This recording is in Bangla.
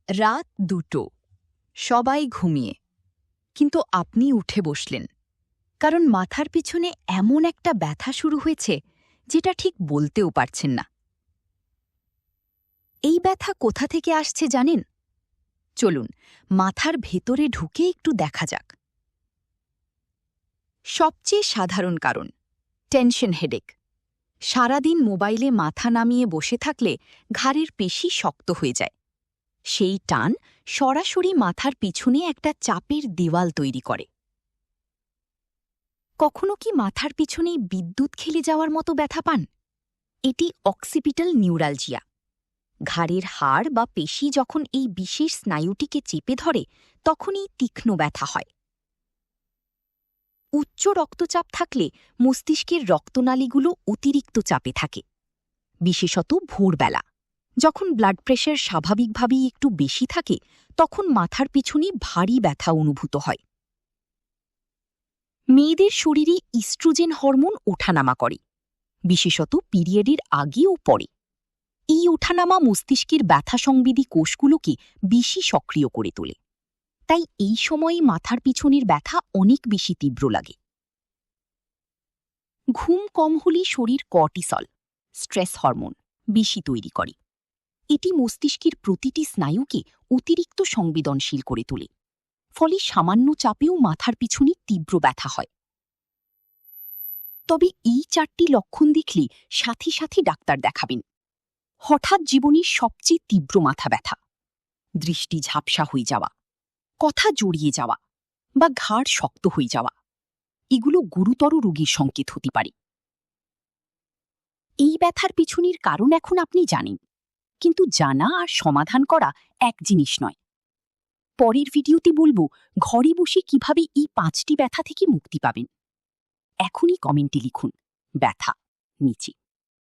রাত 2টো, সবাই ঘুমিয়ে, কিন্তু আপনি উঠে বসলেন, কারণ মাথার পিছনে এমন একটা ব্যথা শুরু হয়েছে যেটা ঠিক বলতেও পারছেন না। এই ব্যথা কোথা থেকে আসছে জানেন? চলুন মাথার ভেতরে ঢুকে একটু দেখা যাক। সবচেয়ে সাধারণ কারণ টেনশন হেডেক। সারাদিন মোবাইলে মাথা নামিয়ে বসে থাকলে ঘাড়ের পেশি শক্ত হয়ে যায়। সেই টান সরাসরি মাথার পিছনে একটা চাপের দেওয়াল তৈরি করে। কখনো কি মাথার পিছনে বিদ্যুৎ খেলে যাওয়ার মতো ব্যথা পান? এটি অক্সিপিটাল নিউরালজিয়া। ঘাড়ের হাড় বা পেশি যখন এই বিশেষ স্নায়ুটিকে চেপে ধরে তখনই তীক্ষ্ণ ব্যথা হয়। উচ্চ রক্তচাপ থাকলে মস্তিষ্কের রক্তনালীগুলো অতিরিক্ত চাপে থাকে, বিশেষত ভোরবেলা। যখন ব্লাড প্রেশার স্বাভাবিকভাবেই একটু বেশি থাকে তখন মাথার পিছনে ভারী ব্যথা অনুভূত হয়। মেয়েদের শরীরে ইস্ট্রোজেন হরমোন ওঠানামা করে, বিশেষত পিরিয়ডের আগে ও পরে। এই ওঠানামা মস্তিষ্কের ব্যথা সংবেদী কোষগুলোকে বেশি সক্রিয় করে তোলে, তাই এই সময়ে মাথার পিছনের ব্যথা অনেক বেশি তীব্র লাগে। ঘুম কম হলে শরীর কর্টিসল, স্ট্রেস হরমোন, বেশি তৈরি করে। এটি মস্তিষ্কের প্রতিটি স্নায়ুকে অতিরিক্ত সংবেদনশীল করে তোলে, ফলে সামান্য চাপেও মাথার পিছনে তীব্র ব্যথা হয়। তবে এই 4টি লক্ষণ দেখলে সাথে সাথে ডাক্তার দেখাবেন। হঠাৎ জীবনের সবচেয়ে তীব্র মাথা ব্যথা, দৃষ্টি ঝাপসা হয়ে যাওয়া, কথা জড়িয়ে যাওয়া বা ঘাড় শক্ত হয়ে যাওয়া, এগুলো গুরুতর রোগীর সংকেত হতে পারে। এই ব্যথার পিছনের কারণ এখন আপনি জানেন, কিন্তু জানা আর সমাধান করা এক জিনিস নয়। পরের ভিডিওতে বলবো ঘরে বসে কিভাবে এই 5টি ব্যথা থেকে মুক্তি পাবেন। এখনই কমেন্টে লিখুন ব্যথা নিচে।